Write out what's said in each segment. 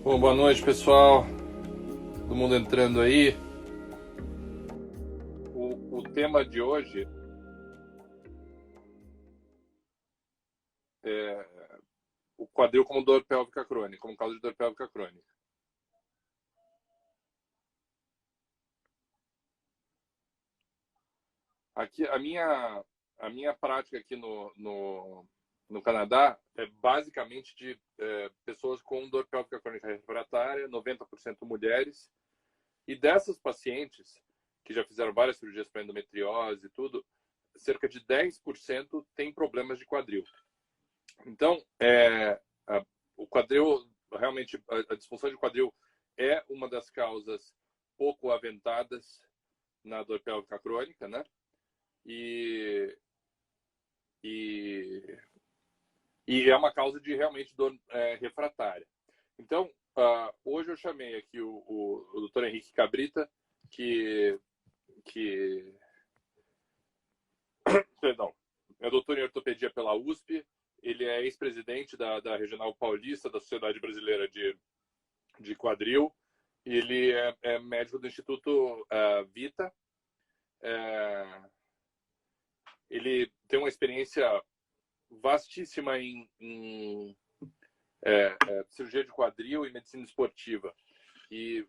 Bom, boa noite, pessoal. Todo mundo entrando aí. O tema de hoje é o quadril como dor pélvica crônica, como causa de dor pélvica crônica. Aqui, a minha prática aqui no Canadá é basicamente de pessoas com dor pélvica crônica refratária, 90% mulheres. E dessas pacientes, que já fizeram várias cirurgias para endometriose e tudo, cerca de 10% tem problemas de quadril. Então, o quadril, realmente, a disfunção de quadril é uma das causas pouco aventadas na dor pélvica crônica, né? E é uma causa de realmente dor refratária. Então, hoje eu chamei aqui o Dr. Henrique Cabrita, que perdão, é doutor em ortopedia pela USP, ele é ex-presidente da Regional Paulista, da Sociedade Brasileira de Quadril, e ele é médico do Instituto Vita. Ele tem uma experiência vastíssima em cirurgia de quadril e medicina esportiva. E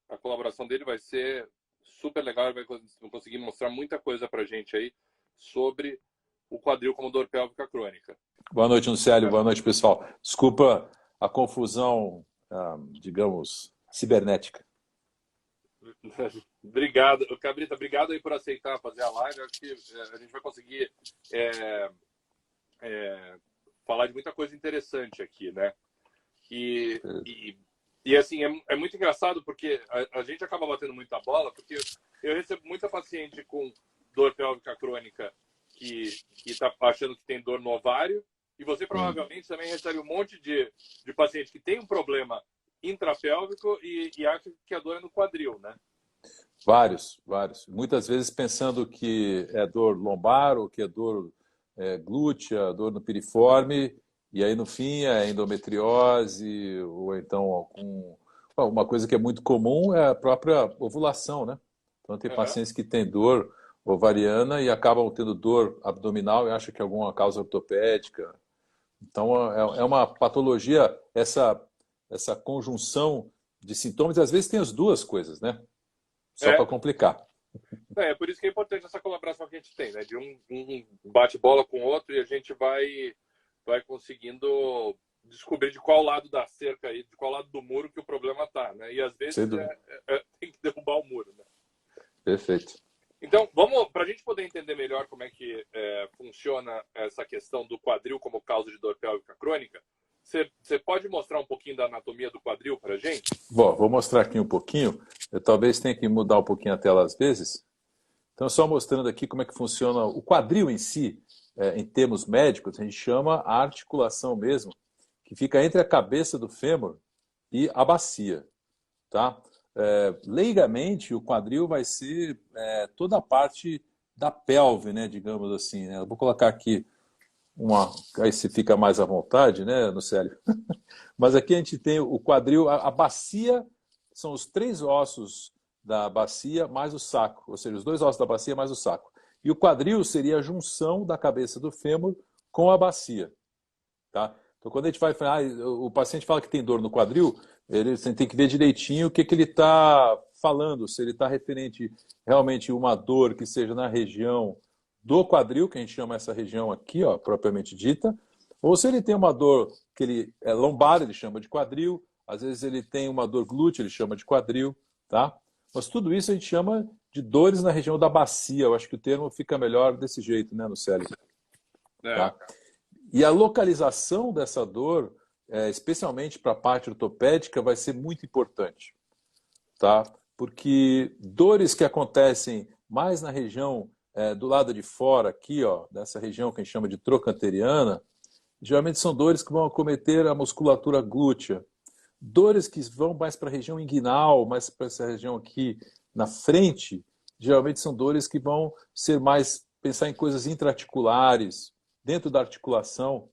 a colaboração dele vai ser super legal, ele vai conseguir mostrar muita coisa pra gente aí sobre o quadril como dor pélvica crônica. Boa noite, Nucélio. Boa noite, pessoal. Desculpa a confusão, digamos, cibernética. Obrigado, Cabrita. Obrigado aí por aceitar fazer a live. Acho que a gente vai conseguir falar de muita coisa interessante aqui, né? E assim, é muito engraçado porque a gente acaba batendo muita bola, porque eu recebo muita paciente com dor pélvica crônica que está achando que tem dor no ovário, e você provavelmente também recebe um monte de paciente que tem um problema intrapélvico e acha que a dor é no quadril, né? Vários. Muitas vezes pensando que é dor lombar ou que é dor glútea, dor no piriforme, e aí no fim é endometriose ou então uma coisa que é muito comum é a própria ovulação, né? Então tem pacientes que têm dor ovariana e acabam tendo dor abdominal e acham que é alguma causa ortopédica. Então é uma patologia, essa conjunção de sintomas, e às vezes tem as duas coisas, né? Só para complicar. É por isso que é importante essa colaboração que a gente tem, né? De um bate-bola com o outro, e a gente vai conseguindo descobrir de qual lado da cerca aí, de qual lado do muro que o problema está, né? E às vezes tem que derrubar o muro, né? Perfeito. Então, para a gente poder entender melhor como é que funciona essa questão do quadril como causa de dor pélvica crônica, você pode mostrar um pouquinho da anatomia do quadril para a gente? Bom, vou mostrar aqui um pouquinho. Eu talvez tenha que mudar um pouquinho a tela às vezes. Então, só mostrando aqui como é que funciona o quadril em si, em termos médicos, a gente chama a articulação mesmo, que fica entre a cabeça do fêmur e a bacia, tá? Leigamente, o quadril vai ser toda a parte da pelve, né, digamos assim, né? Eu vou colocar aqui aí se fica mais à vontade, né, Nucélio? Mas aqui a gente tem o quadril, a bacia são os 3 ossos da bacia mais o sacro, ou seja, os 2 ossos da bacia mais o sacro. E o quadril seria a junção da cabeça do fêmur com a bacia, tá? Então, quando a gente vai falar, o paciente fala que tem dor no quadril, você tem que ver direitinho o que ele está falando, se ele está referente realmente a uma dor que seja na região do quadril, que a gente chama essa região aqui, ó, propriamente dita, ou se ele tem uma dor que ele é lombar, ele chama de quadril, às vezes ele tem uma dor glútea, ele chama de quadril, tá? Mas tudo isso a gente chama de dores na região da bacia. Eu acho que o termo fica melhor desse jeito, né, Nucélio? Tá? E a localização dessa dor, especialmente para a parte ortopédica, vai ser muito importante, tá? Porque dores que acontecem mais na região do lado de fora, aqui, ó, dessa região que a gente chama de trocanteriana, geralmente são dores que vão acometer a musculatura glútea. Dores que vão mais para a região inguinal, mais para essa região aqui na frente, geralmente são dores que vão ser mais, pensar em coisas intraarticulares, dentro da articulação.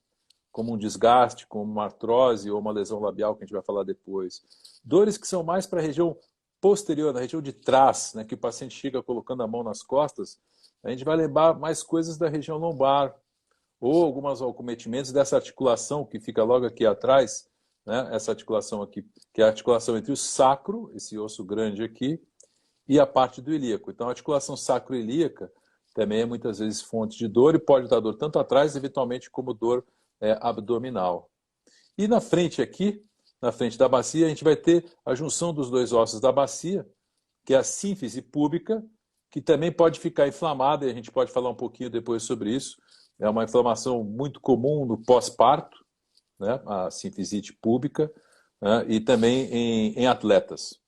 como um desgaste, como uma artrose ou uma lesão labial, que a gente vai falar depois. Dores que são mais para a região posterior, na região de trás, né, que o paciente chega colocando a mão nas costas, a gente vai lembrar mais coisas da região lombar, ou alguns acometimentos dessa articulação que fica logo aqui atrás, né, essa articulação aqui, que é a articulação entre o sacro, esse osso grande aqui, e a parte do ilíaco. Então, a articulação sacroilíaca também é muitas vezes fonte de dor e pode dar dor tanto atrás, eventualmente, como dor abdominal. E na frente aqui, na frente da bacia, a gente vai ter a junção dos dois ossos da bacia, que é a sínfise púbica, que também pode ficar inflamada, e a gente pode falar um pouquinho depois sobre isso. É uma inflamação muito comum no pós-parto, né? A sínfisite púbica, né? E também em atletas.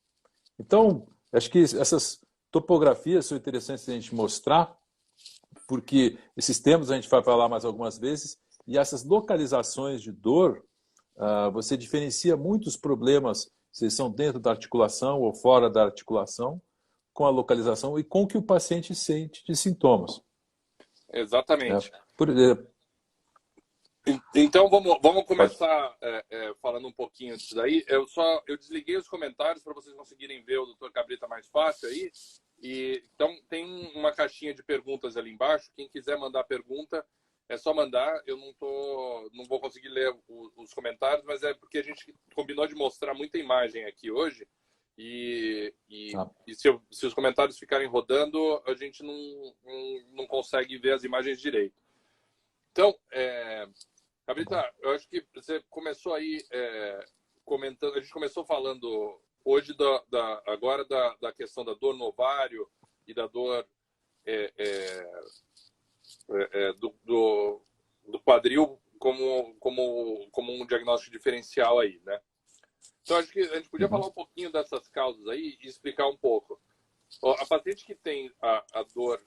Então, acho que essas topografias são interessantes a gente mostrar, porque esses termos a gente vai falar mais algumas vezes, e essas localizações de dor, você diferencia muitos problemas, se são dentro da articulação ou fora da articulação, com a localização e com o que o paciente sente de sintomas. Exatamente. Então, vamos começar falando um pouquinho disso daí. Eu desliguei os comentários para vocês conseguirem ver o Dr. Cabrita mais fácil aí. Então, tem uma caixinha de perguntas ali embaixo. Quem quiser mandar pergunta, é só mandar. Eu não vou conseguir ler os comentários, mas é porque a gente combinou de mostrar muita imagem aqui hoje. E se os comentários ficarem rodando, a gente não consegue ver as imagens direito. Então, Cabrita, eu acho que você começou aí comentando, a gente começou falando hoje agora da questão da dor no ovário e da dor do quadril como um diagnóstico diferencial aí, né? Então, acho que a gente podia falar um pouquinho dessas causas aí e explicar um pouco. A paciente que tem a dor,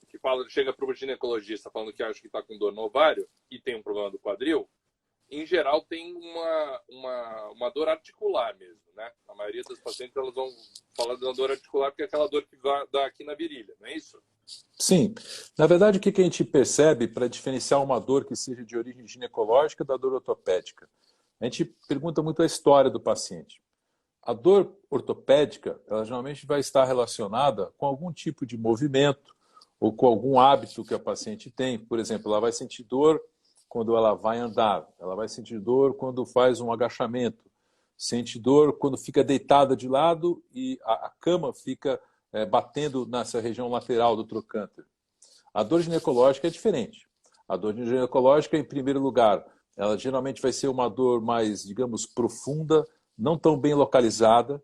que chega para o ginecologista falando que acha que está com dor no ovário e tem um problema do quadril, em geral tem uma dor articular mesmo, né? A maioria das pacientes elas vão falar da dor articular porque é aquela dor que vai dar aqui na virilha, não é isso? Sim. Na verdade, o que a gente percebe para diferenciar uma dor que seja de origem ginecológica da dor ortopédica? A gente pergunta muito a história do paciente. A dor ortopédica, ela geralmente vai estar relacionada com algum tipo de movimento ou com algum hábito que a paciente tem. Por exemplo, ela vai sentir dor quando ela vai andar, ela vai sentir dor quando faz um agachamento, sente dor quando fica deitada de lado e a cama fica batendo nessa região lateral do trocânter. A dor ginecológica é diferente. A dor ginecológica, em primeiro lugar, ela geralmente vai ser uma dor mais, digamos, profunda, não tão bem localizada.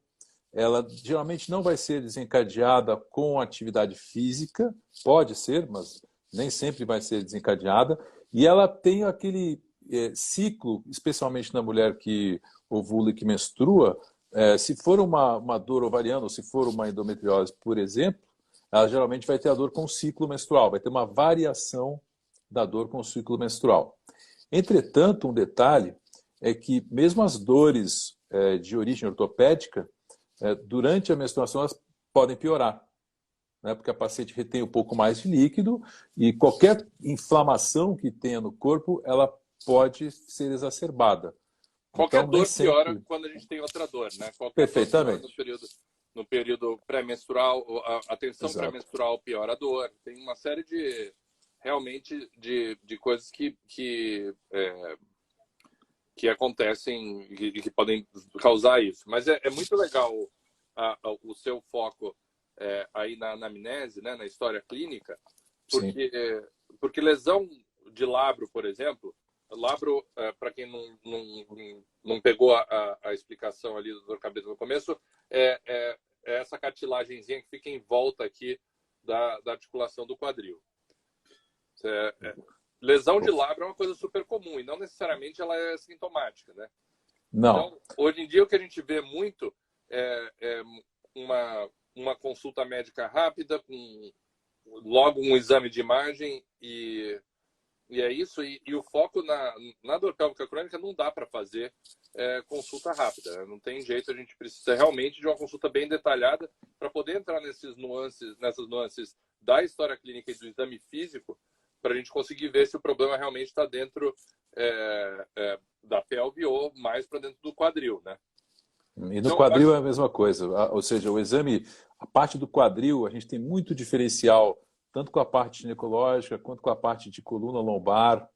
Ela geralmente não vai ser desencadeada com atividade física, pode ser, mas nem sempre vai ser desencadeada. E ela tem aquele ciclo, especialmente na mulher que ovula e que menstrua, se for uma dor ovariana ou se for uma endometriose, por exemplo, ela geralmente vai ter a dor com o ciclo menstrual, vai ter uma variação da dor com o ciclo menstrual. Entretanto, um detalhe é que mesmo as dores de origem ortopédica, durante a menstruação elas podem piorar, né? Porque a paciente retém um pouco mais de líquido e qualquer inflamação que tenha no corpo, ela pode ser exacerbada. Qualquer então, dor piora quando a gente tem outra dor, né? Qualquer Perfeitamente. Dor no período pré-menstrual, a tensão pré-menstrual piora a dor. Tem uma série realmente de coisas que acontecem e que podem causar isso. Mas é muito legal o seu foco aí na anamnese, né, na história clínica, porque lesão de labro, por exemplo, labro, para quem não pegou a explicação ali do Dr. Cabrita no começo, é essa cartilagenzinha que fica em volta aqui da articulação do quadril. Lesão de labro é uma coisa super comum e não necessariamente ela é sintomática, né? Não. Então, hoje em dia o que a gente vê muito é uma consulta médica rápida, com logo um exame de imagem e é isso. E o foco na dor pélvica crônica não dá para fazer consulta rápida. Não tem jeito, a gente precisa realmente de uma consulta bem detalhada para poder entrar nessas nuances da história clínica e do exame físico, para a gente conseguir ver se o problema realmente está dentro da pelve ou mais para dentro do quadril, né? E no quadril é a mesma coisa, ou seja, o exame, a parte do quadril, a gente tem muito diferencial, tanto com a parte ginecológica quanto com a parte de coluna lombar,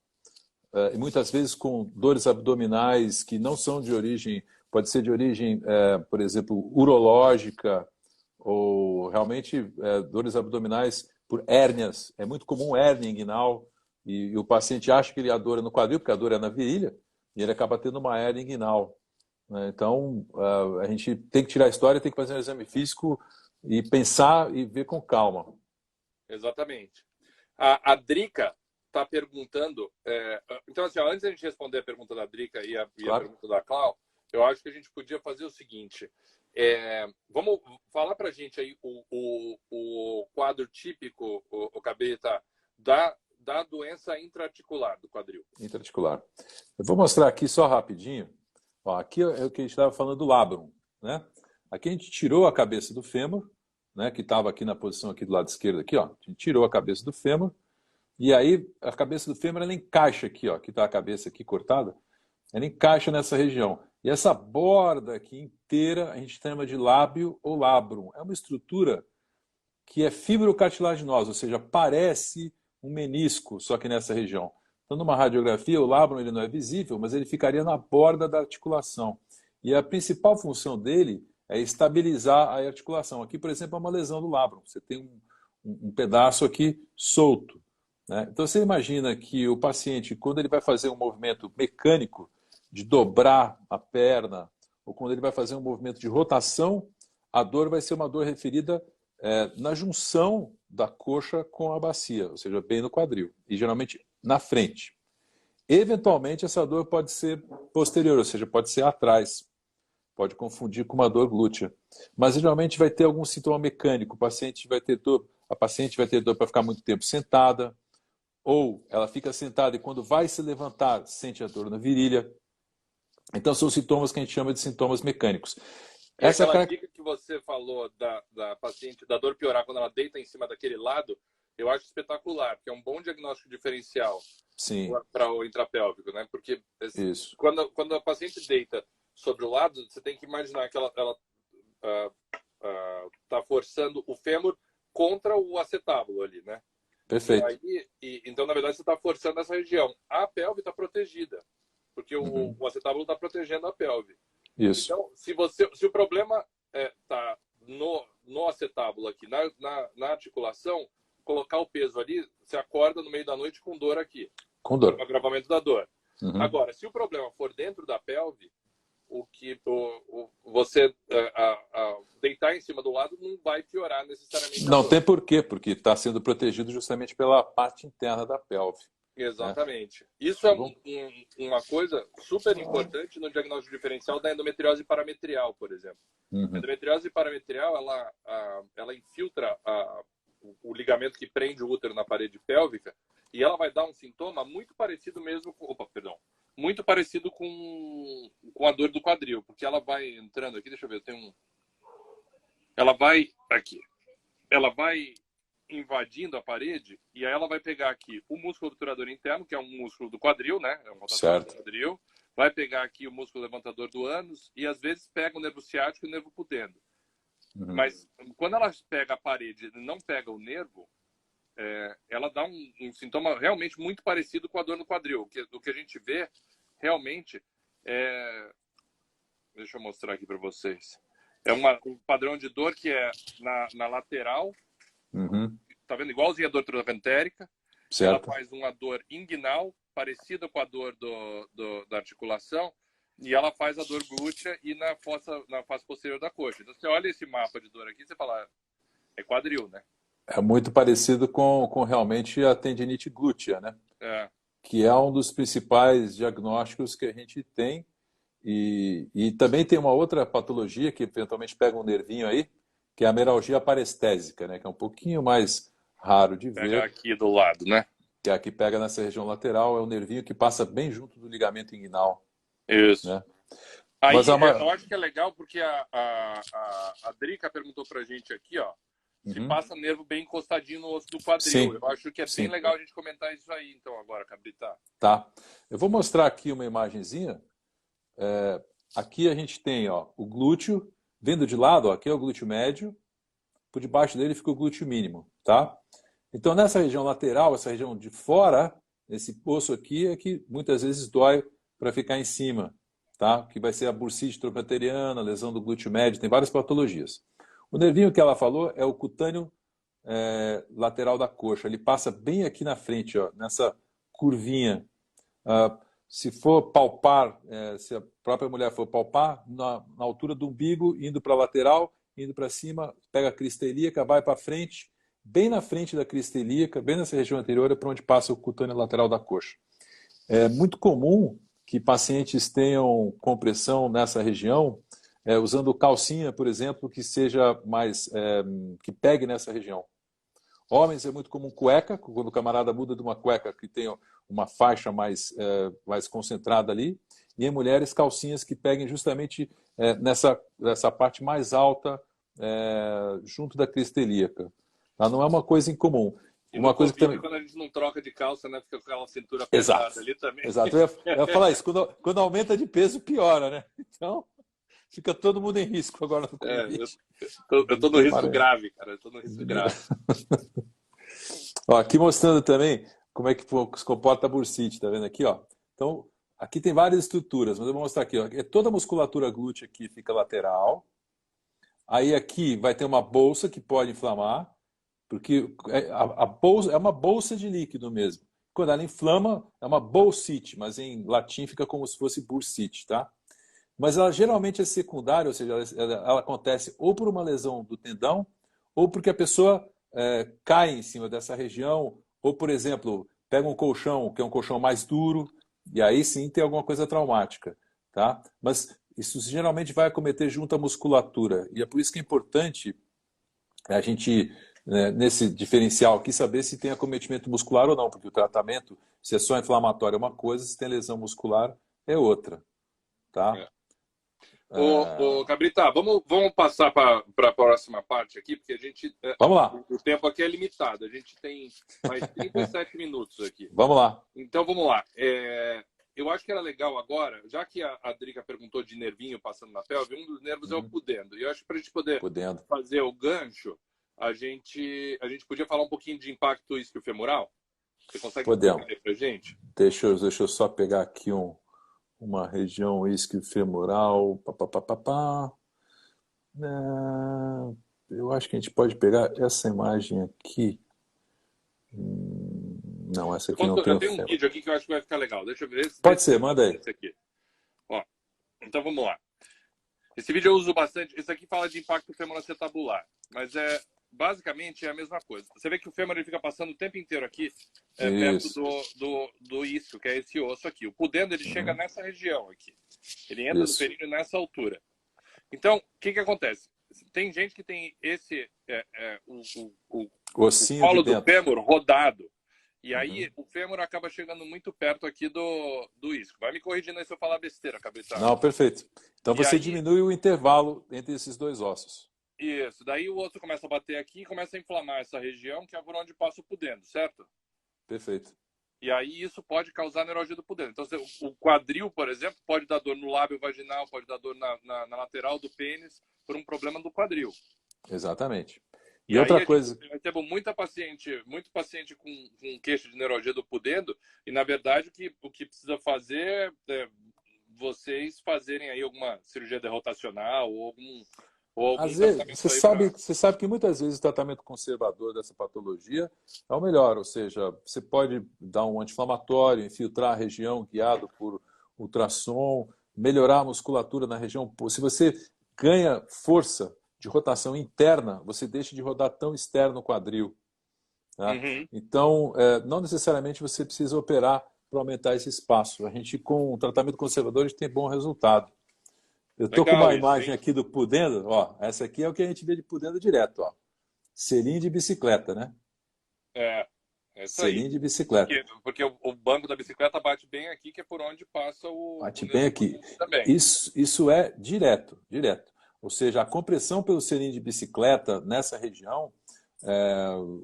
e muitas vezes com dores abdominais que não são de origem, pode ser de origem, por exemplo, urológica, ou realmente dores abdominais por hérnias. É muito comum hérnia inguinal, e o paciente acha que a dor é no quadril, porque a dor é na virilha, e ele acaba tendo uma hérnia inguinal. Então, a gente tem que tirar a história, tem que fazer um exame físico e pensar e ver com calma. Exatamente. A Drica está perguntando... então, assim, antes da gente responder a pergunta da Drica e a pergunta da Clau, eu acho que a gente podia fazer o seguinte. Vamos falar para a gente aí o quadro típico, o Cabrita, da doença intraarticular do quadril. Intraarticular. Eu vou mostrar aqui só rapidinho. Ó, aqui é o que a gente estava falando do labrum, né? Aqui a gente tirou a cabeça do fêmur, né? Que estava aqui na posição aqui do lado esquerdo aqui, ó. A gente tirou a cabeça do fêmur e aí a cabeça do fêmur ela encaixa aqui, ó. Aqui está a cabeça aqui cortada, ela encaixa nessa região. E essa borda aqui inteira a gente chama de lábio ou labrum. É uma estrutura que é fibrocartilaginosa, ou seja, parece um menisco, só que nessa região. Então, numa radiografia, o labrum ele não é visível, mas ele ficaria na borda da articulação. E a principal função dele é estabilizar a articulação. Aqui, por exemplo, é uma lesão do labrum. Você tem um pedaço aqui solto, né? Então, você imagina que o paciente, quando ele vai fazer um movimento mecânico de dobrar a perna, ou quando ele vai fazer um movimento de rotação, a dor vai ser uma dor referida na junção da coxa com a bacia, ou seja, bem no quadril, e geralmente na frente. Eventualmente, essa dor pode ser posterior, ou seja, pode ser atrás, pode confundir com uma dor glútea. Mas geralmente vai ter algum sintoma mecânico, a paciente vai ter dor para ficar muito tempo sentada, ou ela fica sentada e quando vai se levantar, sente a dor na virilha. Então, são sintomas que a gente chama de sintomas mecânicos. Aquela dica que você falou da paciente, da dor piorar quando ela deita em cima daquele lado, eu acho espetacular, porque é um bom diagnóstico diferencial para o intrapélvico, né? Porque quando a paciente deita sobre o lado, você tem que imaginar que ela está forçando o fêmur contra o acetábulo ali, né? Perfeito. Então, na verdade, você está forçando essa região. A pelve está protegida, porque o acetábulo está protegendo a pelve. Isso. Então, se o problema está no acetábulo aqui, na articulação, colocar o peso ali, você acorda no meio da noite com dor aqui. Com dor. O agravamento da dor. Agora, se o problema for dentro da pelve, você deitar em cima do lado não vai piorar necessariamente. Não tem porquê, porque está sendo protegido justamente pela parte interna da pelve. Exatamente. Isso é uma coisa super importante no diagnóstico diferencial da endometriose parametrial, por exemplo. A endometriose parametrial, ela infiltra o ligamento que prende o útero na parede pélvica e ela vai dar um sintoma muito parecido mesmo com... muito parecido com a dor do quadril, porque ela vai entrando aqui, deixa eu ver, ela vai aqui. Ela vai invadindo a parede e aí ela vai pegar aqui o músculo obturador interno, que é um músculo do quadril, né? É um rotatório do quadril. Vai pegar aqui o músculo levantador do ânus e às vezes pega o nervo ciático e o nervo pudendo. Mas quando ela pega a parede e não pega o nervo, ela dá um sintoma realmente muito parecido com a dor no quadril. O que a gente vê realmente deixa eu mostrar aqui para vocês. É um padrão de dor que é na lateral. Tá vendo? Igualzinho a dor trocantérica. Ela faz uma dor inguinal, parecida com a dor da articulação, e ela faz a dor glútea e na face posterior da coxa. Então, você olha esse mapa de dor aqui, você fala, é quadril, né? É muito parecido com realmente a tendinite glútea, né? Que é um dos principais diagnósticos que a gente tem. E também tem uma outra patologia que eventualmente pega um nervinho aí, que é a meralgia parestésica, né? Que é um pouquinho mais raro de ver. Pega aqui do lado, né? Que é a que pega nessa região lateral, é o nervinho que passa bem junto do ligamento inguinal. Isso. Né? Aí, eu acho que é legal porque a Drica perguntou pra gente aqui, ó, se passa nervo bem encostadinho no osso do quadril. Eu acho que é bem legal a gente comentar isso aí, então, agora, Cabrita. Tá. Eu vou mostrar aqui uma imagenzinha. Aqui a gente tem, ó, o glúteo, vendo de lado, ó, aqui é o glúteo médio, por debaixo dele fica o glúteo mínimo, tá? Então, nessa região lateral, essa região de fora, esse osso aqui é que muitas vezes dói para ficar em cima, tá? Que vai ser a bursite tropateriana, lesão do glúteo médio, tem várias patologias. O nervinho que ela falou é o cutâneo lateral da coxa. Ele passa bem aqui na frente, ó, nessa curvinha. Se for palpar, se a própria mulher for palpar, na altura do umbigo, indo para a lateral, indo para cima, pega a crista ilíaca, vai para frente, bem na frente da crista ilíaca, bem nessa região anterior, é para onde passa o cutâneo lateral da coxa. É muito comum que pacientes tenham compressão nessa região, usando calcinha, por exemplo, que seja mais, que pegue nessa região. Homens é muito comum cueca, quando o camarada muda de uma cueca que tem uma faixa mais concentrada ali, e em mulheres calcinhas que peguem justamente nessa parte mais alta, junto da crista ilíaca. Tá? Não é uma coisa incomum. E uma coisa que também... quando a gente não troca de calça, né, fica com aquela cintura pesada. Exato. Ali também. Exato, eu ia falar isso, quando aumenta de peso piora, né? Então... Fica todo mundo em risco agora no Covid. Eu estou no risco grave, cara. Eu estou no risco grave. Ó, aqui mostrando também como é que se comporta a bursite, tá vendo aqui, ó? Então, aqui tem várias estruturas, mas eu vou mostrar aqui, ó. Toda a musculatura glútea aqui fica lateral. Aí aqui vai ter uma bolsa que pode inflamar, porque a bolsa é uma bolsa de líquido mesmo. Quando ela inflama, é uma bolsite, mas em latim fica como se fosse bursite, tá? Mas ela geralmente é secundária, ou seja, ela acontece ou por uma lesão do tendão, ou porque a pessoa cai em cima dessa região, ou, por exemplo, pega um colchão, que é um colchão mais duro, e aí sim tem alguma coisa traumática. Tá? Mas isso geralmente vai acometer junto à musculatura. E é por isso que é importante a gente, nesse diferencial aqui, saber se tem acometimento muscular ou não, porque o tratamento, se é só inflamatório é uma coisa, se tem lesão muscular é outra. Tá? Ô, Cabrita, vamos passar para a próxima parte aqui, porque a gente. Vamos lá. O tempo aqui é limitado. A gente tem mais 37 minutos aqui. Vamos lá. Então vamos lá. Eu acho que era legal agora, já que a Drica perguntou de nervinho passando na pelve, um dos nervos é o pudendo. E eu acho que para a gente poder fazer o gancho, a gente podia falar um pouquinho de impacto isquiofemoral. Você consegue explicar aí para a gente? Deixa eu só pegar aqui uma região isquiofemoral, eu acho que a gente pode pegar essa imagem aqui. Não, essa aqui não tem. Eu tenho um vídeo aqui que eu acho que vai ficar legal. Deixa eu ver. Pode ser, manda aí. Esse aqui. Ó, então vamos lá. Esse vídeo eu uso bastante. Esse aqui fala de impacto femoroacetabular, mas basicamente é a mesma coisa. Você vê que o fêmur ele fica passando o tempo inteiro aqui perto do isquio, que é esse osso aqui. O pudendo ele chega nessa região aqui. Ele entra no períneo nessa altura. Então, o que acontece? Tem gente que tem o colo do fêmur rodado. E aí o fêmur acaba chegando muito perto aqui do isquio. Vai me corrigindo aí se eu falar besteira, Cabrita. Não, perfeito. Então você diminui o intervalo entre esses dois ossos. Isso, daí o osso começa a bater aqui e começa a inflamar essa região, que é por onde passa o pudendo, certo? Perfeito. E aí isso pode causar neuralgia do pudendo. Então o quadril, por exemplo, pode dar dor no lábio vaginal, pode dar dor na lateral do pênis por um problema do quadril. Exatamente. E outra coisa... Eu recebo muito paciente com queixa de neuralgia do pudendo, e na verdade o que precisa fazer é vocês fazerem aí alguma cirurgia derrotacional ou algum às vezes, você sabe que muitas vezes o tratamento conservador dessa patologia é o melhor, ou seja, você pode dar um anti-inflamatório, infiltrar a região guiado por ultrassom, melhorar a musculatura na região. Se você ganha força de rotação interna, você deixa de rodar tão externo no quadril. Tá? Então, não necessariamente você precisa operar para aumentar esse espaço. A gente, com o tratamento conservador, a gente tem bom resultado. Eu estou com uma imagem aqui do pudendo, ó. Essa aqui é o que a gente vê de pudendo direto, ó. Selinho de bicicleta, né? Selinho de bicicleta. Porque o banco da bicicleta bate bem aqui, que é por onde passa o... Bate bem aqui. Isso é direto. Ou seja, a compressão pelo selinho de bicicleta nessa região,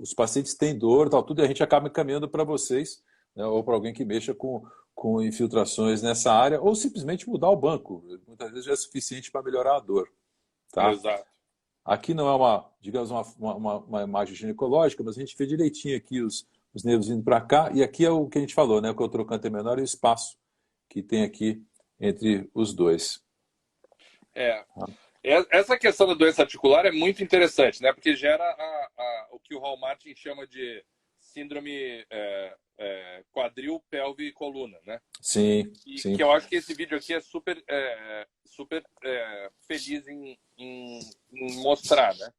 os pacientes têm dor, tal, tudo, e a gente acaba encaminhando para vocês, né, ou para alguém que mexa com com infiltrações nessa área, ou simplesmente mudar o banco. Muitas vezes já é suficiente para melhorar a dor. Tá? Exato. Aqui não é digamos, uma imagem ginecológica, mas a gente vê direitinho aqui os nervos indo para cá, e aqui é o que a gente falou, né? O que o trocante é menor e o espaço que tem aqui entre os dois. Essa questão da doença articular é muito interessante, né? Porque gera o que o Hal Martin chama de síndrome quadril, pelve e coluna, né? Sim, E sim. que eu acho que esse vídeo aqui é super feliz em mostrar, né?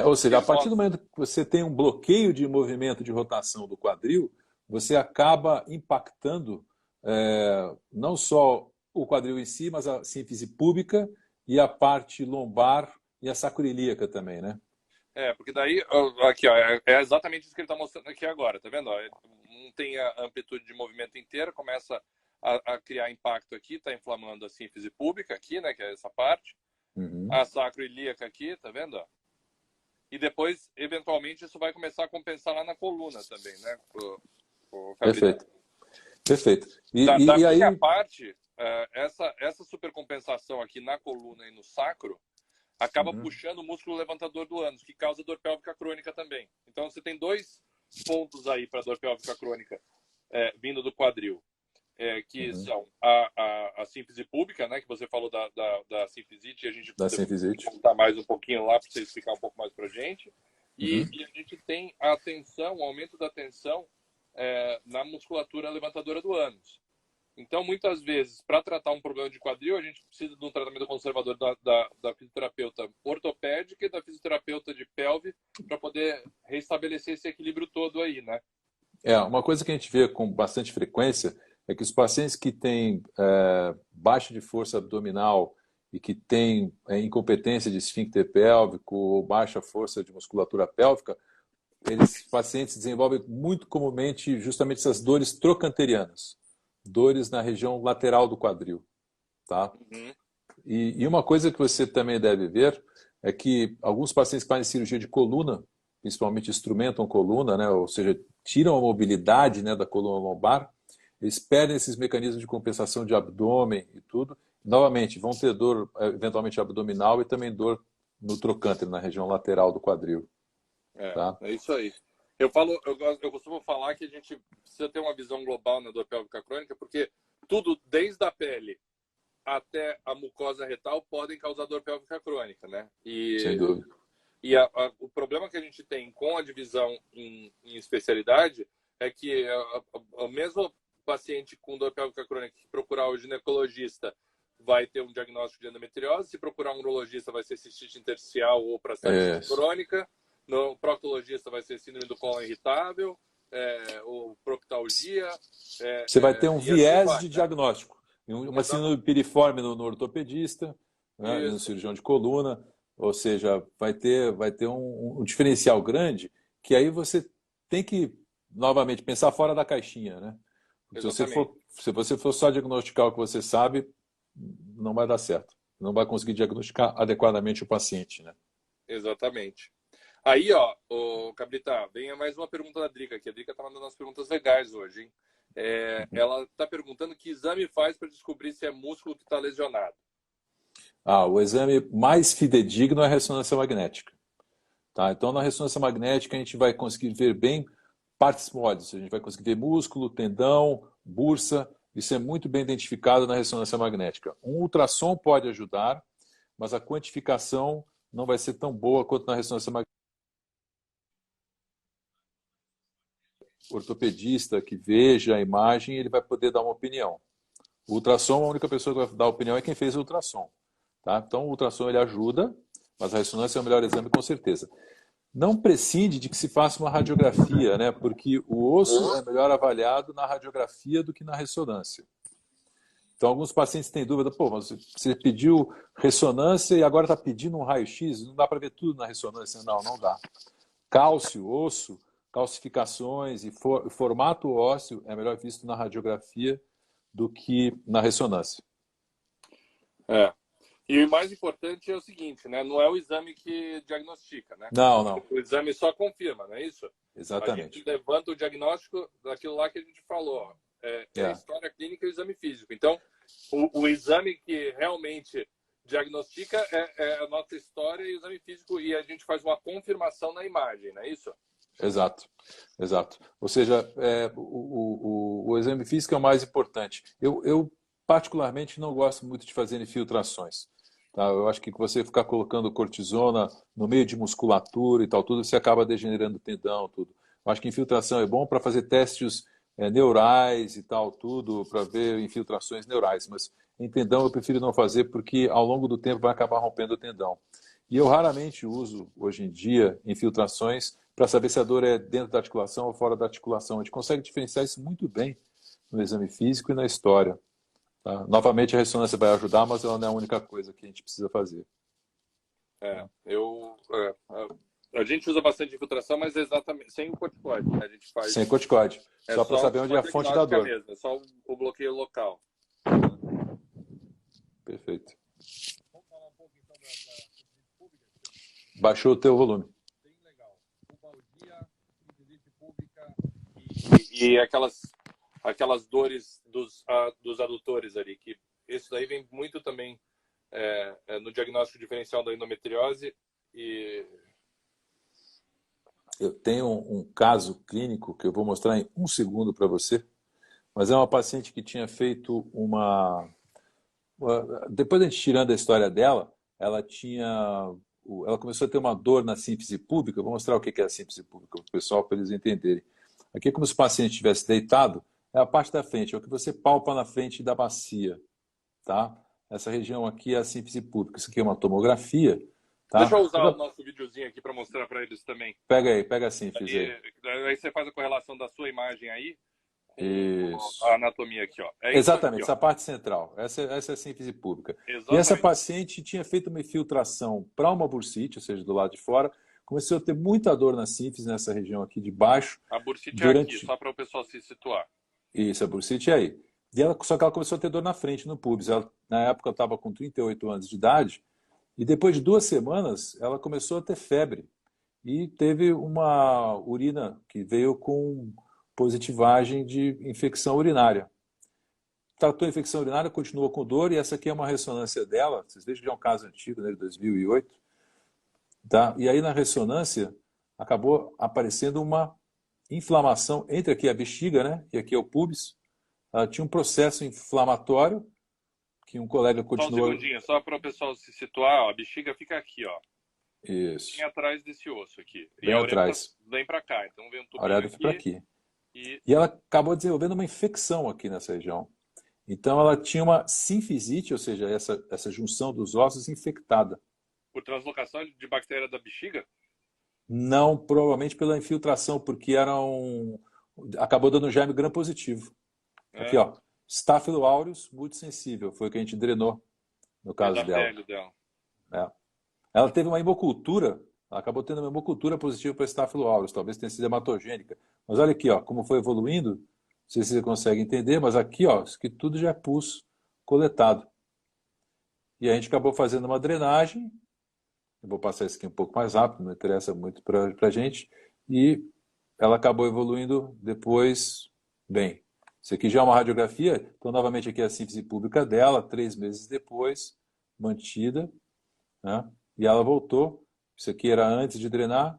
Ou seja, a partir do momento que você tem um bloqueio de movimento de rotação do quadril, você acaba impactando não só o quadril em si, mas a sínfise púbica e a parte lombar e a sacroiliaca também, né? Porque daí, aqui, ó, é exatamente isso que ele está mostrando aqui agora, tá vendo? Ó, não tem a amplitude de movimento inteira, começa a criar impacto aqui, está inflamando a sínfise púbica aqui, né, que é essa parte, a sacroiliaca aqui, tá vendo? Ó? E depois, eventualmente, isso vai começar a compensar lá na coluna também, né? Perfeito. Perfeito. Da E aí... minha parte, essa supercompensação aqui na coluna e no sacro acaba puxando o músculo levantador do ânus, que causa dor pélvica crônica também. Então, você tem dois pontos aí para dor pélvica crônica vindo do quadril, que são a sínfise púbica, né, que você falou da sinfisite, e a gente vai contar mais um pouquinho lá para você explicar um pouco mais para a gente. E a gente tem a tensão, o aumento da tensão na musculatura levantadora do ânus. Então, muitas vezes, para tratar um problema de quadril, a gente precisa de um tratamento conservador da fisioterapeuta ortopédica e da fisioterapeuta de pelve para poder restabelecer esse equilíbrio todo aí, né? Uma coisa que a gente vê com bastante frequência é que os pacientes que têm baixa de força abdominal e que têm incompetência de esfíncter pélvico ou baixa força de musculatura pélvica, esses pacientes desenvolvem muito comumente justamente essas dores trocanterianas, dores na região lateral do quadril, tá? E uma coisa que você também deve ver é que alguns pacientes que fazem cirurgia de coluna, principalmente instrumentam coluna, né, ou seja, tiram a mobilidade, né, da coluna lombar, eles perdem esses mecanismos de compensação de abdômen e tudo. Novamente, vão ter dor eventualmente abdominal e também dor no trocânter, na região lateral do quadril. Tá? É isso aí. Eu costumo falar que a gente precisa ter uma visão global na dor pélvica crônica, porque tudo, desde a pele até a mucosa retal, podem causar dor pélvica crônica, né? Sem dúvida. E o problema que a gente tem com a divisão em especialidade é que o mesmo paciente com dor pélvica crônica que procurar o ginecologista vai ter um diagnóstico de endometriose, se procurar um urologista vai ser cistite intersticial ou prostatite crônica, no proctologista vai ser síndrome do cólon irritável, ou proctalgia. Você vai ter um viés assim de diagnóstico. Uma síndrome piriforme no ortopedista, né, no cirurgião de coluna, ou seja, vai ter um diferencial grande que aí você tem que, novamente, pensar fora da caixinha, né? Se você for só diagnosticar o que você sabe, não vai dar certo. Não vai conseguir diagnosticar adequadamente o paciente, né? Exatamente. Aí, ó, Cabrita, vem mais uma pergunta da Drica aqui. A Drica tá mandando umas perguntas legais hoje, hein? Ela está perguntando que exame faz para descobrir se é músculo que está lesionado. O exame mais fidedigno é a ressonância magnética. Tá? Então, na ressonância magnética, a gente vai conseguir ver bem partes moles. A gente vai conseguir ver músculo, tendão, bursa. Isso é muito bem identificado na ressonância magnética. Um ultrassom pode ajudar, mas a quantificação não vai ser tão boa quanto na ressonância magnética. O ortopedista que veja a imagem, ele vai poder dar uma opinião. O ultrassom, a única pessoa que vai dar opinião é quem fez o ultrassom. Tá? Então, o ultrassom ele ajuda, mas a ressonância é o melhor exame com certeza. Não prescinde de que se faça uma radiografia, né? Porque o osso é melhor avaliado na radiografia do que na ressonância. Então, alguns pacientes têm dúvida, mas você pediu ressonância e agora está pedindo um raio-x, não dá para ver tudo na ressonância. Não dá. Cálcio, osso, calcificações e formato ósseo é melhor visto na radiografia do que na ressonância. E o mais importante é o seguinte, né? Não é o exame que diagnostica, né? Não. O exame só confirma, não é isso? Exatamente. A gente levanta o diagnóstico daquilo lá que a gente falou. a história clínica e o exame físico. Então, o exame que realmente diagnostica é a nossa história e o exame físico, e a gente faz uma confirmação na imagem, não é isso? Exato, exato. Ou seja, o exame físico é o mais importante. Eu particularmente não gosto muito de fazer infiltrações. Tá? Eu acho que você ficar colocando cortisona no meio de musculatura e tal, tudo, você acaba degenerando o tendão, tudo. Eu acho que infiltração é bom para fazer testes neurais e tal, tudo, para ver infiltrações neurais. Mas em tendão eu prefiro não fazer porque ao longo do tempo vai acabar rompendo o tendão. E eu raramente uso, hoje em dia, infiltrações para saber se a dor é dentro da articulação ou fora da articulação. A gente consegue diferenciar isso muito bem no exame físico e na história. Tá? Novamente, a ressonância vai ajudar, mas ela não é a única coisa que a gente precisa fazer. A gente usa bastante infiltração, mas exatamente sem o corticoide. Né? A gente faz, sem corticoide. Só para saber onde é a fonte da dor. Mesmo, é só o bloqueio local. Perfeito. Vamos falar um pouco então da pública. Baixou o teu volume. Bem legal. Pubalgia, sinusite pública e aquelas dores dos adutores ali, que isso daí vem muito também no diagnóstico diferencial da endometriose. E eu tenho um caso clínico que eu vou mostrar em um segundo para você, mas é uma paciente que tinha feito depois a gente tirando a história dela, ela começou a ter uma dor na sínfise púbica. Eu vou mostrar o que é a sínfise púbica para o pessoal, para eles entenderem. Aqui é como se o paciente estivesse deitado, é a parte da frente, é o que você palpa na frente da bacia. Tá? Essa região aqui é a sínfise púbica. Isso aqui é uma tomografia. Tá? Deixa eu usar o nosso videozinho aqui para mostrar para eles também. Pega a sínfise aí. Aí você faz a correlação da sua imagem aí. Isso. A anatomia aqui, ó. Exatamente, aqui, ó. Essa parte central. Essa é a síntese pública. Exatamente. E essa paciente tinha feito uma infiltração para uma bursite, ou seja, do lado de fora. Começou a ter muita dor na síntese, nessa região aqui de baixo. A bursite é aqui, só para o pessoal se situar. Isso, a bursite é aí. Só que ela começou a ter dor na frente, no pubis. Ela, na época, estava com 38 anos de idade. E depois de 2 semanas, ela começou a ter febre. E teve uma urina que veio com positivagem de infecção urinária. Tratou a infecção urinária, continuou com dor, e essa aqui é uma ressonância dela. Vocês vejam que é um caso antigo, né, de 2008. Tá? E aí, na ressonância, acabou aparecendo uma inflamação entre aqui a bexiga, né, e aqui é o pubis. Ela tinha um processo inflamatório, que um colega continuou... Só um segundinho, só para o pessoal se situar. Ó, a bexiga fica aqui, ó. Isso. Bem atrás desse osso aqui. Bem atrás. Vem para cá. Então vem um tubinho a uretra aqui. para aqui. E ela acabou desenvolvendo uma infecção aqui nessa região. Então ela tinha uma sinfisite, ou seja, essa junção dos ossos infectada. Por translocação de bactéria da bexiga? Não, provavelmente pela infiltração, porque acabou dando germe gram positivo. Aqui, ó. Staphylo aureus multissensível, foi o que a gente drenou no caso dela. Ela teve uma hemocultura, ela acabou tendo uma hemocultura positiva para Staphylo aureus, talvez tenha sido hematogênica. Mas olha aqui, ó, como foi evoluindo, não sei se você consegue entender, mas aqui, ó, isso aqui tudo já é pus coletado. E a gente acabou fazendo uma drenagem, eu vou passar isso aqui um pouco mais rápido, não interessa muito para a gente, e ela acabou evoluindo depois bem. Isso aqui já é uma radiografia, então novamente aqui é a síntese pública dela, 3 meses depois, mantida, né? E ela voltou. Isso aqui era antes de drenar,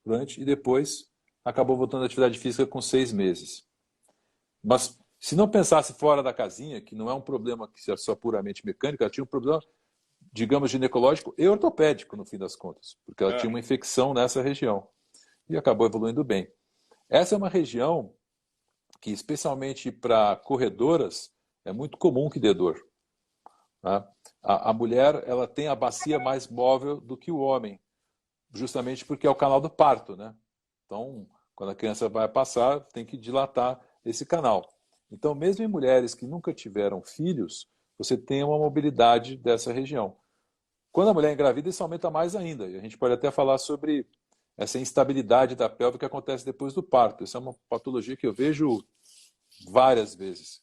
durante e depois acabou voltando à atividade física com 6 meses. Mas se não pensasse fora da casinha, que não é um problema que seja só puramente mecânico, ela tinha um problema, digamos, ginecológico e ortopédico, no fim das contas, porque ela tinha uma infecção nessa região e acabou evoluindo bem. Essa é uma região que, especialmente para corredoras, é muito comum que dê dor. Tá? A mulher, ela tem a bacia mais móvel do que o homem, justamente porque é o canal do parto, né? Então, quando a criança vai passar, tem que dilatar esse canal. Então, mesmo em mulheres que nunca tiveram filhos, você tem uma mobilidade dessa região. Quando a mulher engravida, isso aumenta mais ainda. E a gente pode até falar sobre essa instabilidade da pelve que acontece depois do parto. Isso é uma patologia que eu vejo várias vezes.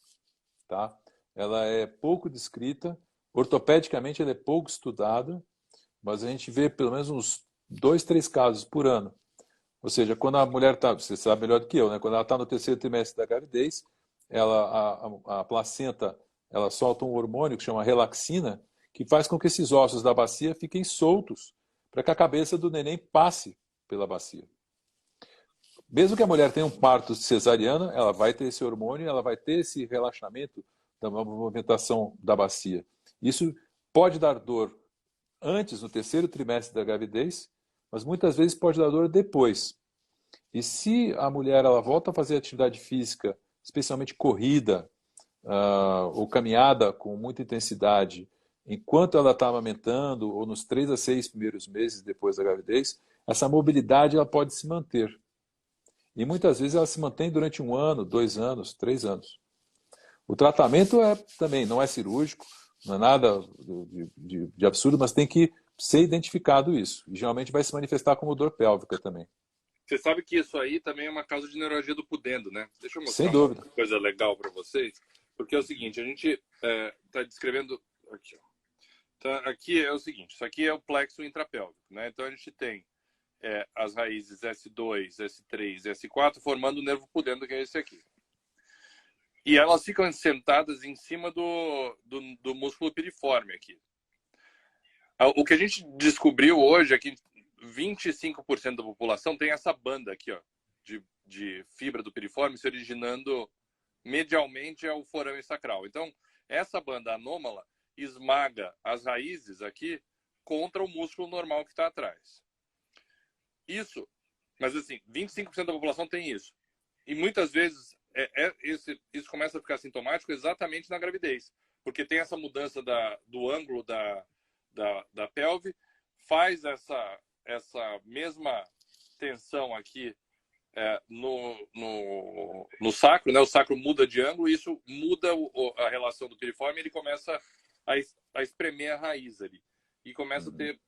Tá? Ela é pouco descrita, ortopedicamente ela é pouco estudada, mas a gente vê pelo menos uns 2, 3 casos por ano. Ou seja, quando a mulher está, você sabe melhor do que eu, né? Quando ela está no 3º trimestre da gravidez, a placenta, ela solta um hormônio que chama relaxina, que faz com que esses ossos da bacia fiquem soltos, para que a cabeça do neném passe pela bacia. Mesmo que a mulher tenha um parto cesariano, ela vai ter esse hormônio, ela vai ter esse relaxamento da movimentação da bacia. Isso pode dar dor antes, no terceiro trimestre da gravidez, mas muitas vezes pode dar dor depois. E se a mulher ela volta a fazer atividade física, especialmente corrida ou caminhada com muita intensidade, enquanto ela está amamentando ou nos 3 a 6 primeiros meses depois da gravidez, essa mobilidade ela pode se manter. E muitas vezes ela se mantém durante 1 ano, 2 anos, 3 anos. O tratamento também não é cirúrgico, não é nada de absurdo, mas tem que ser identificado isso. E geralmente vai se manifestar como dor pélvica também. Você sabe que isso aí também é uma causa de neuralgia do pudendo, né? Deixa eu mostrar Sem dúvida. uma coisa legal para vocês. Porque é o seguinte, a gente está descrevendo... Aqui, ó. Então, aqui é o seguinte, isso aqui é o plexo intrapélvico, né? Então a gente tem as raízes S2, S3 e S4 formando o nervo pudendo, que é esse aqui. E elas ficam sentadas em cima do músculo piriforme aqui. O que a gente descobriu hoje é que 25% da população tem essa banda aqui, ó, de fibra do piriforme se originando medialmente ao forame sacral. Então, essa banda anômala esmaga as raízes aqui contra o músculo normal que está atrás. Isso, mas assim, 25% da população tem isso. E muitas vezes isso começa a ficar sintomático exatamente na gravidez, porque tem essa mudança do ângulo da pelve, faz essa mesma tensão aqui no sacro, né? O sacro muda de ângulo e isso muda a relação do piriforme e ele começa a espremer a raiz ali. E começa a ter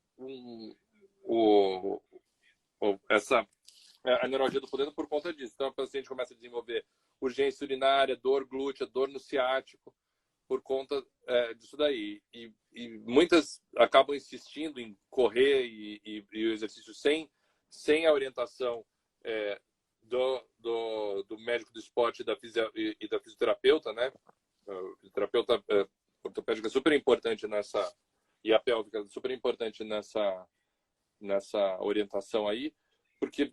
a neuralgia do pudendo por conta disso. Então, a paciente começa a desenvolver urgência urinária, dor glútea, dor no ciático, por conta disso daí. E muitas acabam insistindo em correr e o exercício sem a orientação do médico do esporte e da fisioterapeuta, né? O fisioterapeuta ortopédico é super importante e a pélvica é super importante nessa orientação aí, porque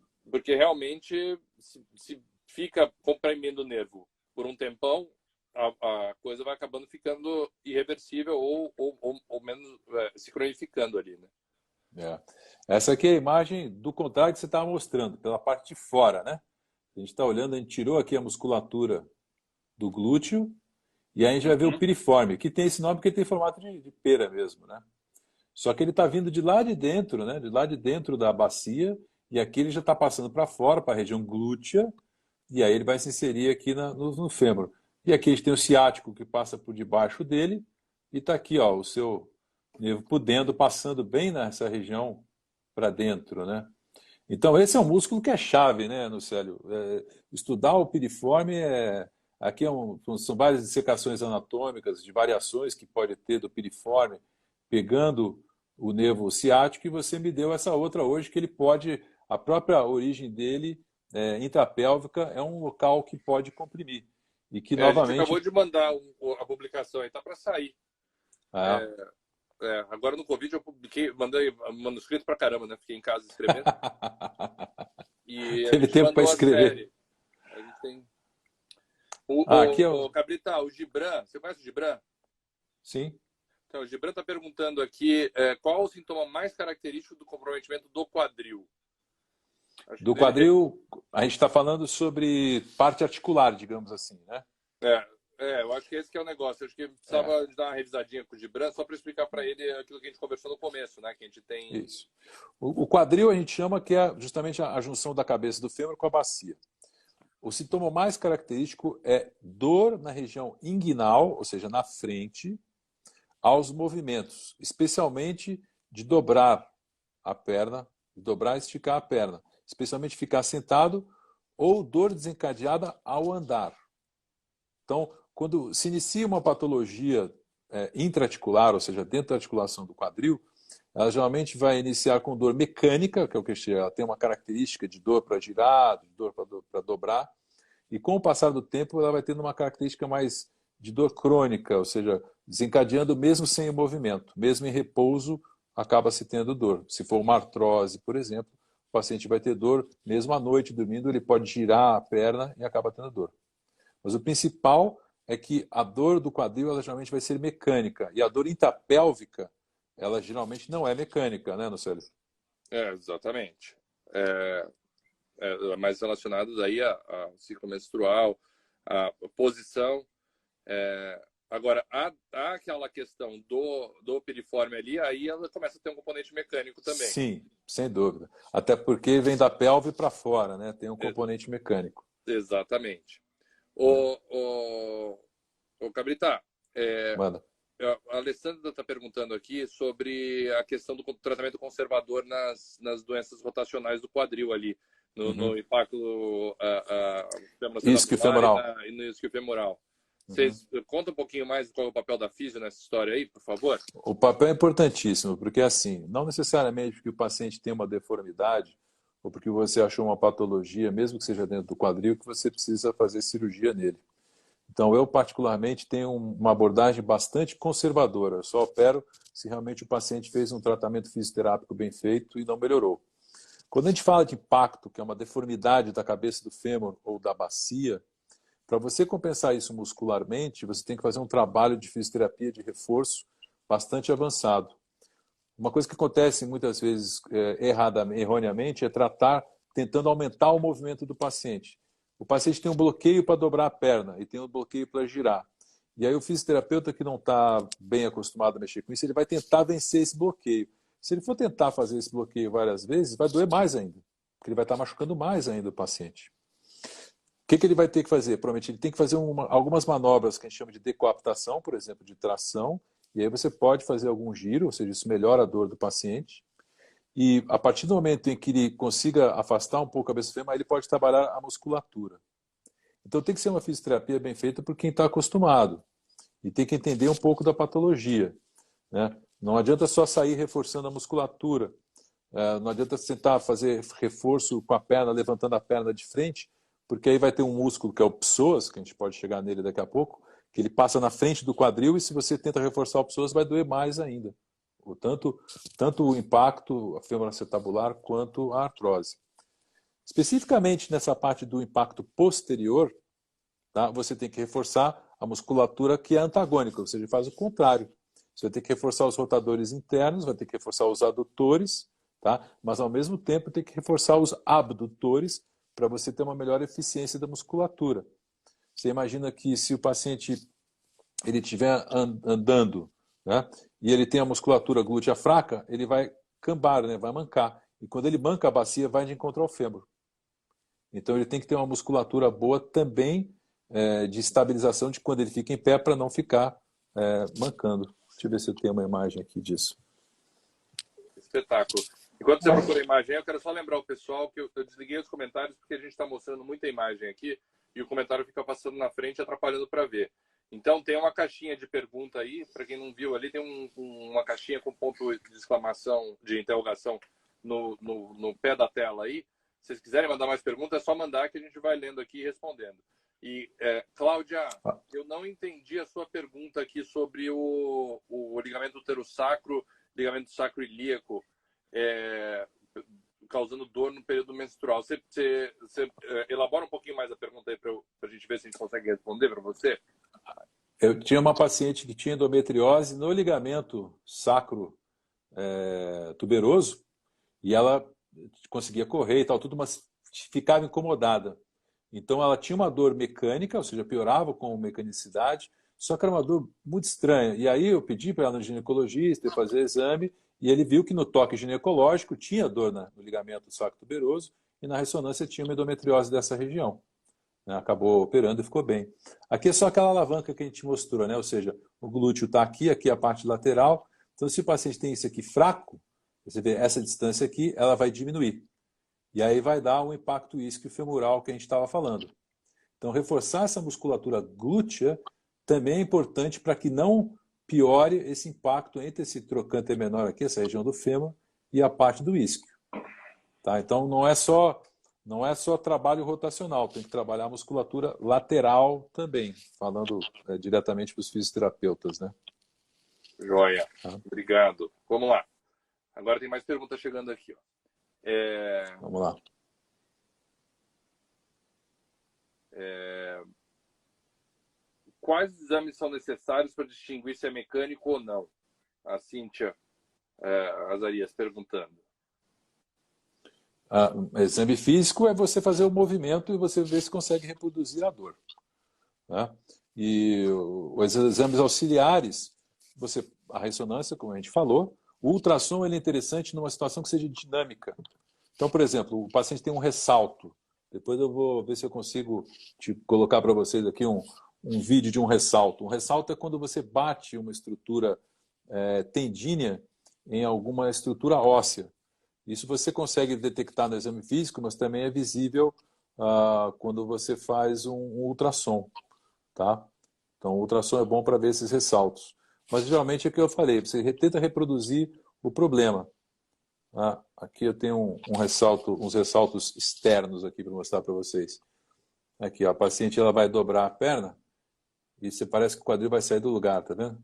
realmente se fica comprimindo o nervo por um tempão, a coisa vai acabando ficando irreversível ou menos se cronificando ali, né? Essa aqui é a imagem do contrário que você estava mostrando, pela parte de fora, né? A gente está olhando, a gente tirou aqui a musculatura do glúteo e aí a gente vai ver o piriforme, que tem esse nome porque tem formato de pera mesmo, né? Só que ele está vindo de lá de dentro, né? De lá de dentro da bacia, e aqui ele já está passando para fora, para a região glútea, e aí ele vai se inserir aqui no fêmur. E aqui a gente tem o ciático que passa por debaixo dele, e está aqui, ó, o seu nervo pudendo passando bem nessa região para dentro, né? Então esse é um músculo que é chave, né, Nucélio? Estudar o piriforme aqui são várias dissecações anatômicas de variações que pode ter do piriforme, pegando o nervo ciático, e você me deu essa outra hoje, que ele pode, a própria origem dele, intrapélvica, é um local que pode comprimir. E que novamente... A gente acabou de mandar a publicação aí, tá para sair. Agora no Covid eu mandei manuscrito pra caramba, né? Fiquei em casa escrevendo. E teve tempo para escrever. A gente tem... aqui o Cabrita, o Gibran, você conhece o Gibran? Sim. Então, o Gibran está perguntando aqui qual o sintoma mais característico do comprometimento do quadril? Do quadril, a gente está falando sobre parte articular, digamos assim, né? Eu acho que esse que é o negócio. Eu acho que precisava dar uma revisadinha com o Gibran só para explicar para ele aquilo que a gente conversou no começo, né? Que a gente tem... Isso. O quadril a gente chama que é justamente a junção da cabeça do fêmur com a bacia. O sintoma mais característico é dor na região inguinal, ou seja, na frente, aos movimentos, especialmente de dobrar a perna, de dobrar e esticar a perna, especialmente ficar sentado, ou dor desencadeada ao andar. Então, quando se inicia uma patologia intraarticular, ou seja, dentro da articulação do quadril, ela geralmente vai iniciar com dor mecânica, que é o que ela tem uma característica de dor para girar, de dor para dobrar, E com o passar do tempo, ela vai tendo uma característica mais de dor crônica, ou seja, desencadeando mesmo sem o movimento. Mesmo em repouso, acaba se tendo dor. Se for uma artrose, por exemplo, o paciente vai ter dor, mesmo à noite dormindo, ele pode girar a perna e acaba tendo dor. Mas o principal é que a dor do quadril, ela geralmente vai ser mecânica. E a dor intrapélvica, ela geralmente não é mecânica, né, Nocélio? Exatamente. Mais relacionados aí a ciclo menstrual, a posição. Agora, há aquela questão do piriforme ali, aí ela começa a ter um componente mecânico também. Sim, sem dúvida. Até porque vem da pelve para fora, né? Tem um componente mecânico. Exatamente. O Cabrita, Manda. a Alessandra está perguntando aqui sobre a questão do tratamento conservador nas doenças rotacionais do quadril ali, no impacto isquiofemoral e no isquiofemoral. Vocês contam um pouquinho mais qual é o papel da físio nessa história aí, por favor? O papel é importantíssimo, porque assim, não necessariamente porque o paciente tem uma deformidade ou porque você achou uma patologia, mesmo que seja dentro do quadril, que você precisa fazer cirurgia nele. Então, eu particularmente tenho uma abordagem bastante conservadora. Eu só opero se realmente o paciente fez um tratamento fisioterápico bem feito e não melhorou. Quando a gente fala de impacto, que é uma deformidade da cabeça do fêmur ou da bacia, para você compensar isso muscularmente, você tem que fazer um trabalho de fisioterapia de reforço bastante avançado. Uma coisa que acontece muitas vezes erroneamente é tratar tentando aumentar o movimento do paciente. O paciente tem um bloqueio para dobrar a perna e tem um bloqueio para girar. E aí o fisioterapeuta que não está bem acostumado a mexer com isso, ele vai tentar vencer esse bloqueio. Se ele for tentar fazer esse bloqueio várias vezes, vai doer mais ainda, porque ele vai estar machucando mais ainda o paciente. O que ele vai ter que fazer? Provavelmente ele tem que fazer algumas manobras que a gente chama de decoaptação, por exemplo, de tração, e aí você pode fazer algum giro, ou seja, isso melhora a dor do paciente. E a partir do momento em que ele consiga afastar um pouco a cabeça do fêmur, ele pode trabalhar a musculatura. Então tem que ser uma fisioterapia bem feita por quem está acostumado. E tem que entender um pouco da patologia, né? Não adianta só sair reforçando a musculatura. Não adianta tentar fazer reforço com a perna, levantando a perna de frente, porque aí vai ter um músculo que é o psoas, que a gente pode chegar nele daqui a pouco, que ele passa na frente do quadril e se você tenta reforçar o psoas vai doer mais ainda. Tanto o impacto femoroacetabular quanto a artrose. Especificamente nessa parte do impacto posterior, tá, você tem que reforçar a musculatura que é antagônica, ou seja, faz o contrário. Você vai ter que reforçar os rotadores internos, vai ter que reforçar os adutores, tá? Mas ao mesmo tempo tem que reforçar os abdutores para você ter uma melhor eficiência da musculatura. Você imagina que se o paciente ele estiver andando, né, e ele tem a musculatura glútea fraca, ele vai cambar, né, vai mancar. E quando ele manca, a bacia vai de encontro ao fêmur. Então ele tem que ter uma musculatura boa também de estabilização de quando ele fica em pé para não ficar mancando. Deixa eu ver se eu tenho uma imagem aqui disso. Espetáculo. Enquanto você procura a imagem, eu quero só lembrar o pessoal que eu desliguei os comentários porque a gente está mostrando muita imagem aqui e o comentário fica passando na frente atrapalhando para ver. Então tem uma caixinha de pergunta aí, para quem não viu ali, tem uma caixinha com ponto de exclamação, de interrogação no pé da tela aí. Se vocês quiserem mandar mais perguntas, é só mandar que a gente vai lendo aqui e respondendo. E, Cláudia, eu não entendi a sua pergunta aqui sobre o ligamento uterosacro, ligamento sacroiliaco, causando dor no período menstrual. Você elabora um pouquinho mais a pergunta aí para a gente ver se a gente consegue responder para você? Eu tinha uma paciente que tinha endometriose no ligamento sacro tuberoso e ela conseguia correr e tal, tudo, mas ficava incomodada. Então ela tinha uma dor mecânica, ou seja, piorava com mecanicidade, só que era uma dor muito estranha. E aí eu pedi para ela no ginecologista fazer exame e ele viu que no toque ginecológico tinha dor no ligamento sacro tuberoso e na ressonância tinha uma endometriose dessa região. Acabou operando e ficou bem. Aqui é só aquela alavanca que a gente mostrou, né? Ou seja, o glúteo está aqui, aqui é a parte lateral. Então, se o paciente tem isso aqui fraco, você vê essa distância aqui, ela vai diminuir. E aí vai dar um impacto isquiofemoral que a gente estava falando. Então, reforçar essa musculatura glútea também é importante para que não piore esse impacto entre esse trocânter menor aqui, essa região do fêmur, e a parte do isquio. Tá? Então, não é só não é só trabalho rotacional, tem que trabalhar a musculatura lateral também, falando diretamente para os fisioterapeutas, né? Joia. Tá? Obrigado. Vamos lá. Agora tem mais perguntas chegando aqui. Ó. Vamos lá. Quais exames são necessários para distinguir se é mecânico ou não? A Cíntia Azarias perguntando. Exame físico é você fazer o movimento e você ver se consegue reproduzir a dor. Né? E os exames auxiliares, a ressonância, como a gente falou, o ultrassom ele é interessante numa situação que seja dinâmica. Então, por exemplo, o paciente tem um ressalto. Depois eu vou ver se eu consigo te colocar para vocês aqui um vídeo de um ressalto. Um ressalto é quando você bate uma estrutura tendínea em alguma estrutura óssea. Isso você consegue detectar no exame físico, mas também é visível quando você faz um ultrassom. Tá? Então, o ultrassom é bom para ver esses ressaltos. Mas, geralmente, é o que eu falei, você tenta reproduzir o problema. Tá? Aqui eu tenho uns ressaltos externos aqui para mostrar para vocês. Aqui, ó, a paciente ela vai dobrar a perna e você parece que o quadril vai sair do lugar, tá vendo?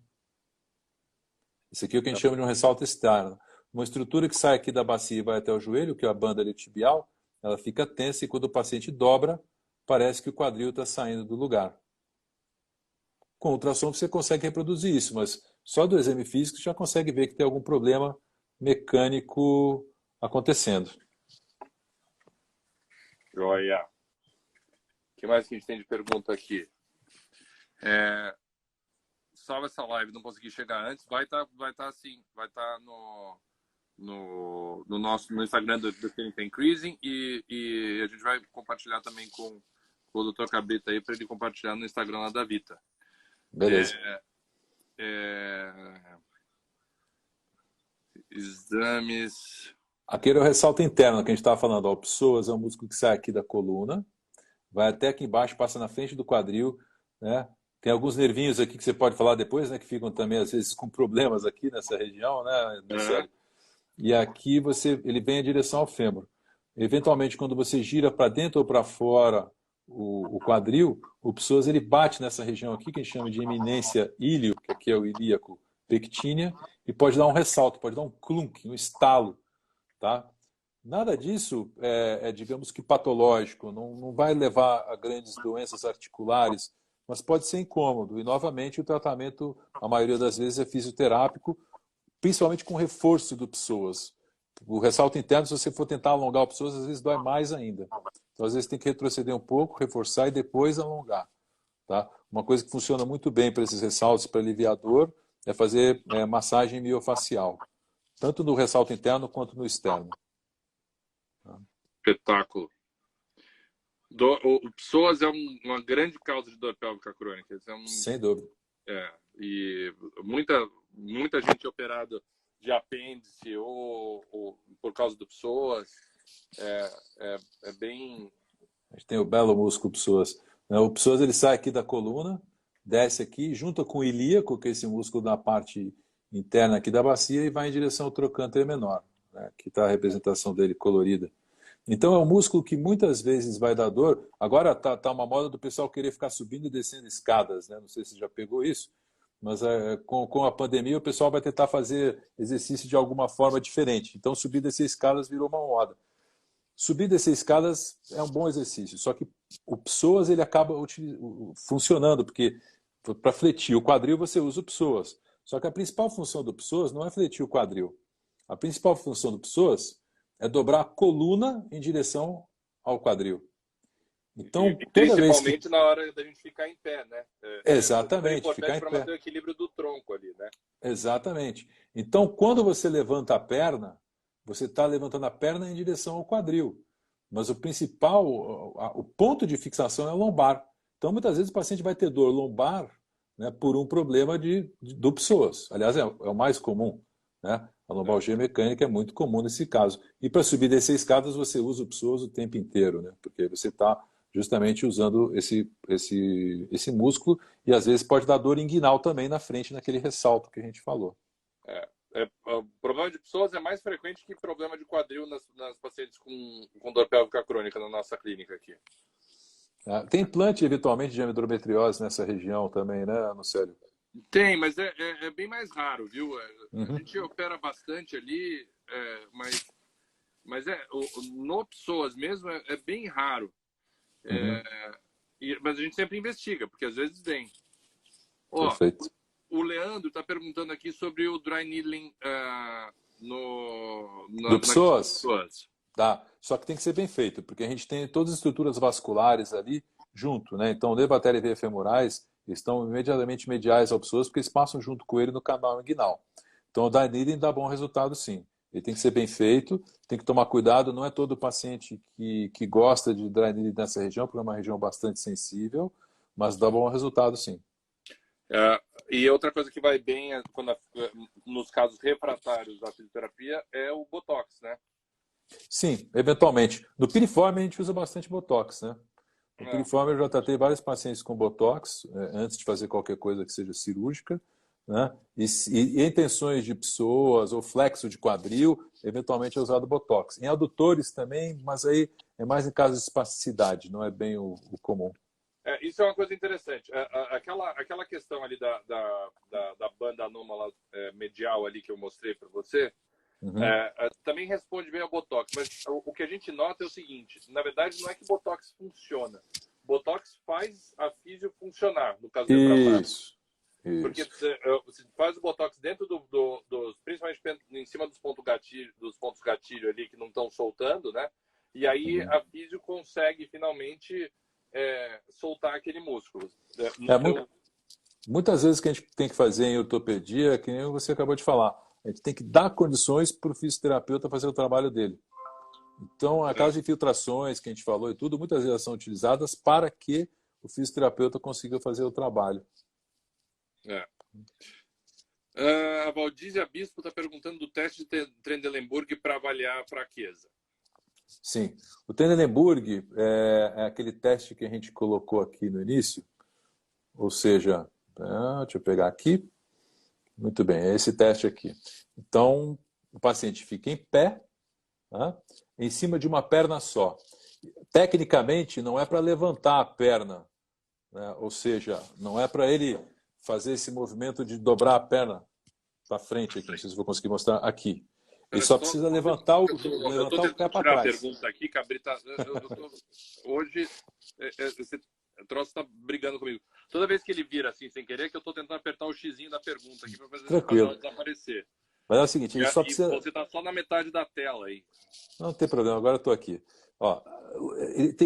Isso aqui é o que a gente chama de um ressalto externo. Uma estrutura que sai aqui da bacia e vai até o joelho, que é a banda tibial, ela fica tensa e quando o paciente dobra, parece que o quadril está saindo do lugar. Com ultrassom você consegue reproduzir isso, mas só do exame físico você já consegue ver que tem algum problema mecânico acontecendo. Joia. O que mais que a gente tem de pergunta aqui? Salve essa live, não consegui chegar antes. Vai estar sim, vai estar no Instagram do Clinic Increasing e a gente vai compartilhar também com o Dr. Cabeta aí para ele compartilhar no Instagram lá da Vita. Beleza. Exames. Aquele é o ressalto interno que a gente estava falando. O psoas é um músculo que sai aqui da coluna, vai até aqui embaixo, passa na frente do quadril, né? Tem alguns nervinhos aqui que você pode falar depois, né? Que ficam também, às vezes, com problemas aqui nessa região, né? E aqui ele vem em direção ao fêmur. Eventualmente, quando você gira para dentro ou para fora o quadril, o psoas ele bate nessa região aqui, que a gente chama de eminência íleo, que aqui é o ilíaco pectínea, e pode dar um ressalto, pode dar um clunk, um estalo. Tá? Nada disso digamos que patológico, não vai levar a grandes doenças articulares, mas pode ser incômodo. E, novamente, o tratamento, a maioria das vezes, é fisioterápico, principalmente com reforço do psoas. O ressalto interno, se você for tentar alongar o psoas, às vezes dói mais ainda. Então, às vezes, tem que retroceder um pouco, reforçar e depois alongar. Tá? Uma coisa que funciona muito bem para esses ressaltos, para aliviar a dor, é fazer massagem miofacial. Tanto no ressalto interno quanto no externo. Espetáculo. O psoas é uma grande causa de dor pélvica crônica. Sem dúvida. E muita gente operada de apêndice ou por causa do psoas. É bem... A gente tem o belo músculo psoas. O psoas ele sai aqui da coluna, desce aqui, junta com o ilíaco, que é esse músculo da parte interna aqui da bacia, e vai em direção ao trocânter menor. Né? Aqui está a representação dele colorida. Então é um músculo que muitas vezes vai dar dor. Agora tá uma moda do pessoal querer ficar subindo e descendo escadas, né? Não sei se você já pegou isso, mas com a pandemia o pessoal vai tentar fazer exercício de alguma forma diferente. Então subir e descer escadas virou uma moda. Subir e descer escadas é um bom exercício, só que o psoas ele acaba funcionando, porque para fletir o quadril você usa o psoas. Só que a principal função do psoas não é fletir o quadril. A principal função do psoas é dobrar a coluna em direção ao quadril. Então, toda vez que... na hora da gente ficar em pé, né? Exatamente, ficar em pé. Para manter o equilíbrio do tronco ali, né? Exatamente. Então, quando você levanta a perna, você está levantando a perna em direção ao quadril. Mas o principal, o ponto de fixação é o lombar. Então, muitas vezes o paciente vai ter dor lombar, né, por um problema do psoas. Aliás, é o mais comum, né? A lombalgia mecânica é muito comum nesse caso. E para subir e descer escadas, você usa o psoas o tempo inteiro, né? Porque você está justamente usando esse músculo e às vezes pode dar dor inguinal também na frente, naquele ressalto que a gente falou. O problema de pessoas é mais frequente que problema de quadril nas pacientes com dor pélvica crônica na nossa clínica aqui. Tem implante, eventualmente, de endometriose nessa região também, né, Nucélio? Tem, mas é bem mais raro, viu? A Uhum, gente opera bastante ali, mas no pessoas mesmo é bem raro. uhum, Mas a gente sempre investiga, porque às vezes vem. Ó, perfeito. o Leandro está perguntando aqui sobre o dry needling Do na psoas? pessoas. Tá. Só que tem que ser bem feito, porque a gente tem todas as estruturas vasculares ali junto, né? Então, levatéria e veia femorais estão imediatamente mediais ao psoas, porque eles passam junto com ele no canal inguinal. Então, o dry needling dá bom resultado, sim. Ele tem que ser bem feito, tem que tomar cuidado. Não é todo paciente que gosta de dry needling nessa região, porque é uma região bastante sensível, mas dá bom resultado, sim. E outra coisa que vai bem nos casos refratários da fisioterapia é o Botox, né? Sim, eventualmente. No piriforme a gente usa bastante Botox, né? No É. piriforme eu já tratei vários pacientes com Botox, antes de fazer qualquer coisa que seja cirúrgica, né? E em tensões de psoas ou flexo de quadril, eventualmente é usado Botox. Em adutores também, mas aí é mais em casos de espasticidade, não é bem o comum. Isso é uma coisa interessante. Aquela questão ali da banda anômala medial ali que eu mostrei para você, Uhum. também responde bem ao Botox. Mas o que a gente nota é o seguinte: na verdade, não é que Botox funciona. Botox faz a físio funcionar, no caso refratário. Isso, Porque isso. você faz o Botox dentro principalmente em cima dos pontos gatilho ali que não estão soltando, né? E aí Uhum. a físio consegue finalmente soltar aquele músculo. É, muitas vezes que a gente tem que fazer em ortopedia, é que nem você acabou de falar, a gente tem que dar condições para o fisioterapeuta fazer o trabalho dele. Então, aquelas infiltrações que a gente falou e tudo, muitas vezes são utilizadas para que o fisioterapeuta consiga fazer o trabalho. É. A Valdízia Bispo está perguntando do teste de Trendelenburg para avaliar a fraqueza. Sim, o Trendelenburg é aquele teste que a gente colocou aqui no início, ou seja, deixa eu pegar aqui. Muito bem, é esse teste aqui. Então, o paciente fica em pé, tá? Em cima de uma perna só. Tecnicamente, não é para levantar a perna, né? Ou seja, não é para ele fazer esse movimento de dobrar a perna para frente aqui. Não sei se vou conseguir mostrar aqui. Ele só precisa levantar Eu estou o pé tentando para tirar a trás. pergunta aqui, Cabrita. Hoje, esse troço está brigando comigo. Toda vez que ele vira assim, sem querer, que eu estou tentando apertar o xizinho da pergunta aqui para fazer esse padrão Tranquilo. desaparecer. Mas é o seguinte, ele só E precisa. você está só na metade da tela aí. Não tem problema, agora eu estou aqui. Ó,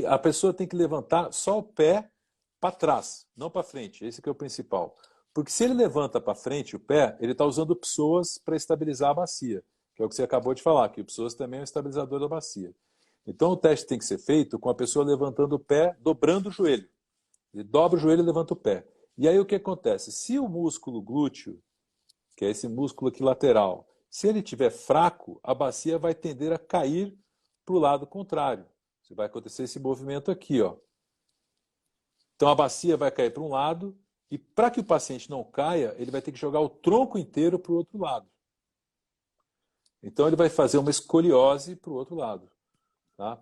a pessoa tem que levantar só o pé para trás, não para frente. Esse que é o principal. Porque se ele levanta para frente o pé, ele está usando psoas para estabilizar a bacia, que é o que você acabou de falar, que o psoas também é um estabilizador da bacia. Então o teste tem que ser feito com a pessoa levantando o pé, dobrando o joelho. Ele dobra o joelho e levanta o pé. E aí o que acontece? Se o músculo glúteo, que é esse músculo aqui lateral, se ele estiver fraco, a bacia vai tender a cair para o lado contrário. Você vai acontecer esse movimento aqui, ó. Então a bacia vai cair para um lado e para que o paciente não caia, ele vai ter que jogar o tronco inteiro para o outro lado. Então ele vai fazer uma escoliose para o outro lado. Tá?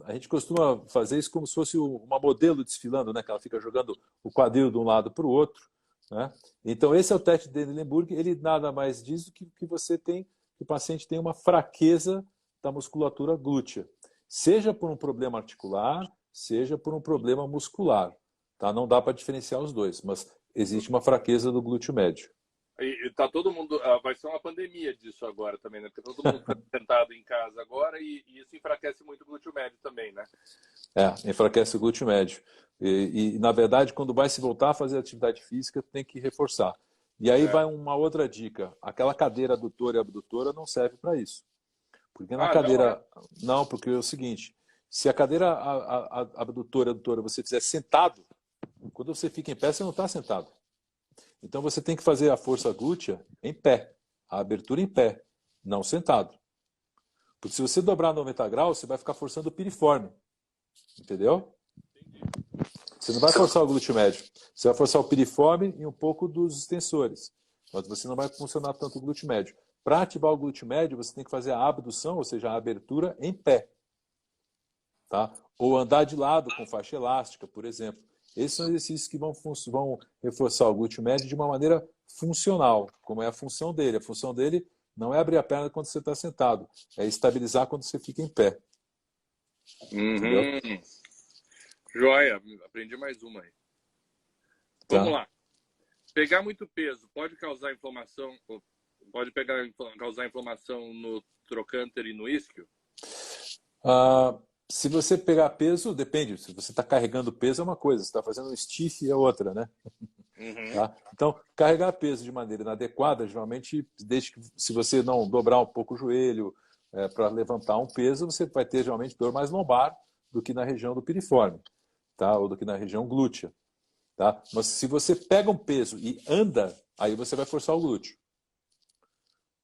A gente costuma fazer isso como se fosse uma modelo desfilando, né? Que ela fica jogando o quadril de um lado para o outro. Né? Então esse é o teste de Trendelenburg. Ele nada mais diz do que você tem, que o paciente tem uma fraqueza da musculatura glútea, seja por um problema articular, seja por um problema muscular. Tá? Não dá para diferenciar os dois, mas existe uma fraqueza do glúteo médio. E tá todo mundo. Vai ser uma pandemia disso agora também, né? Porque todo mundo está sentado em casa agora e isso enfraquece muito o glúteo médio também, né? Enfraquece o glúteo médio. Na verdade, quando vai se voltar a fazer atividade física, tem que reforçar. E aí vai uma outra dica. Aquela cadeira adutora e abdutora não serve para isso. Porque na cadeira... Não, porque é o seguinte, se a cadeira abdutora e adutora você fizer sentado, quando você fica em pé, você não está sentado. Então você tem que fazer a força glútea em pé, a abertura em pé, não sentado. Porque se você dobrar 90 graus, você vai ficar forçando o piriforme. Entendeu? Você não vai forçar o glúteo médio. Você vai forçar o piriforme e um pouco dos extensores. mas você não vai funcionar tanto o glúteo médio. Para ativar o glúteo médio, você tem que fazer a abdução, ou seja, a abertura em pé. Tá? Ou andar de lado com faixa elástica, por exemplo. Esses são exercícios que vão reforçar o glúteo médio de uma maneira funcional, como é a função dele. A função dele não é abrir a perna quando você está sentado, é estabilizar quando você fica em pé. Entendeu? Joia, aprendi mais uma aí. Vamos lá. Pegar muito peso pode causar inflamação, causar inflamação no trocânter e no isquio? Se você pegar peso, depende. Se você está carregando peso é uma coisa, se está fazendo um stiff é outra, né? Tá? Então, carregar peso de maneira inadequada, geralmente, desde que se você não dobrar um pouco o joelho para levantar um peso, você vai ter geralmente dor mais lombar do que na região do piriforme, tá? Ou do que na região glútea. Tá? Mas se você pega um peso e anda, aí você vai forçar o glúteo.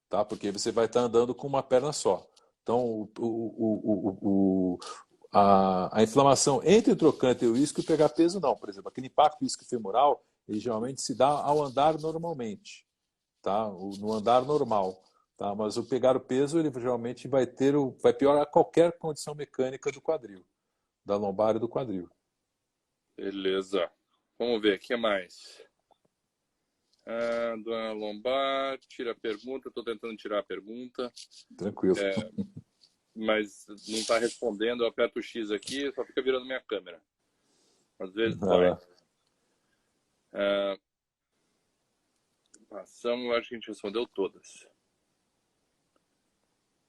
Tá? Porque você vai estar andando com uma perna só. Então, a inflamação entre o trocânter e o isquio pegar peso, não. Por exemplo, aquele impacto isquiofemoral, ele geralmente se dá ao andar normalmente. Tá? No andar normal. Tá? Mas o pegar o peso, ele geralmente vai piorar qualquer condição mecânica do quadril. Da lombar e do quadril. Beleza. Vamos ver, o que mais? Dona lombar, tira a pergunta. Estou tentando tirar a pergunta. Tranquilo. Mas não está respondendo. Eu aperto o X aqui, só fica virando minha câmera. Às vezes vai. Passamos, eu acho que a gente respondeu todas.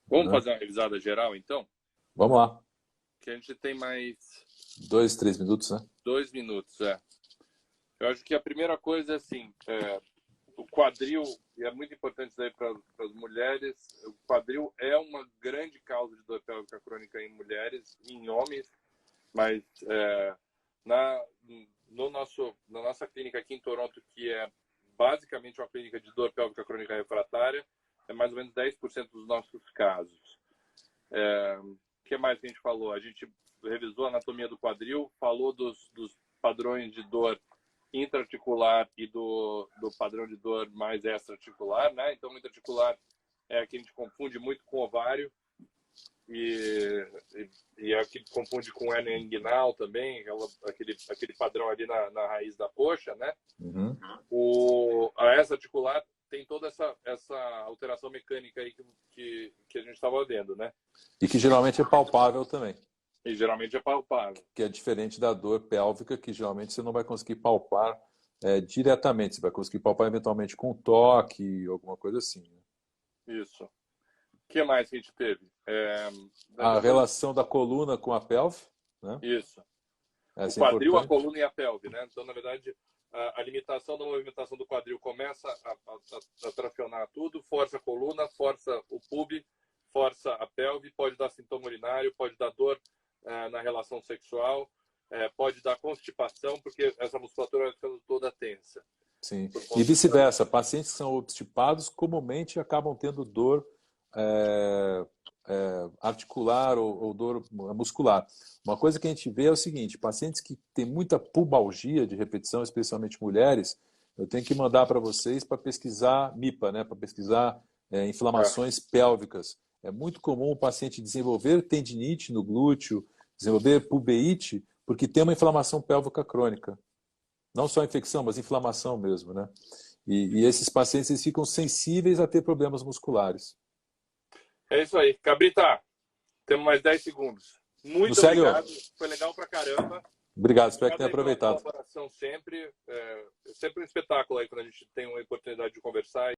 Vamos fazer uma revisada geral, então? Vamos lá. Que a gente tem mais... 2, 3 minutos, né? 2 minutos, Eu acho que a primeira coisa é assim, o quadril, e é muito importante isso aí para as mulheres, o quadril é uma grande causa de dor pélvica crônica em mulheres e em homens, mas na nossa clínica aqui em Toronto, que é basicamente uma clínica de dor pélvica crônica refratária, é mais ou menos 10% dos nossos casos. O que mais que a gente falou? A gente revisou a anatomia do quadril, falou dos padrões de dor intraarticular e do padrão de dor mais extraarticular, né? Então, o intraarticular é que a gente confunde muito com ovário e é o que confunde com hernia inguinal também, aquele padrão ali na raiz da coxa, né? A extraarticular tem toda essa alteração mecânica aí que a gente estava vendo, né? E que geralmente é palpável também. E geralmente é palpável. Que é diferente da dor pélvica, que geralmente você não vai conseguir palpar diretamente. Você vai conseguir palpar eventualmente com toque, alguma coisa assim. Né? Isso. O que mais que a gente teve? A relação da coluna com a pelve. Né? Isso. Essa o quadril, importante. a coluna e a pelve. Né? Então, na verdade, a limitação da movimentação do quadril começa a tracionar tudo, força a coluna, força o pub, força a pelve, pode dar sintoma urinário, pode dar dor na relação sexual, pode dar constipação, porque essa musculatura vai ficando toda tensa. Sim. E vice-versa. Pacientes que são obstipados comumente acabam tendo dor articular ou dor muscular. Uma coisa que a gente vê é o seguinte: pacientes que têm muita pubalgia de repetição, especialmente mulheres, eu tenho que mandar para vocês para pesquisar MIPA, né? Para pesquisar inflamações pélvicas. É muito comum o paciente desenvolver tendinite no glúteo, desenvolver pubeite, porque tem uma inflamação pélvica crônica. Não só infecção, mas inflamação mesmo, né? E esses pacientes eles ficam sensíveis a ter problemas musculares. É isso aí. Cabrita, temos mais 10 segundos. Muito obrigado. Foi legal pra caramba. Obrigado, espero que tenha aproveitado. Colaboração sempre. É sempre um espetáculo aí quando a gente tem uma oportunidade de conversar.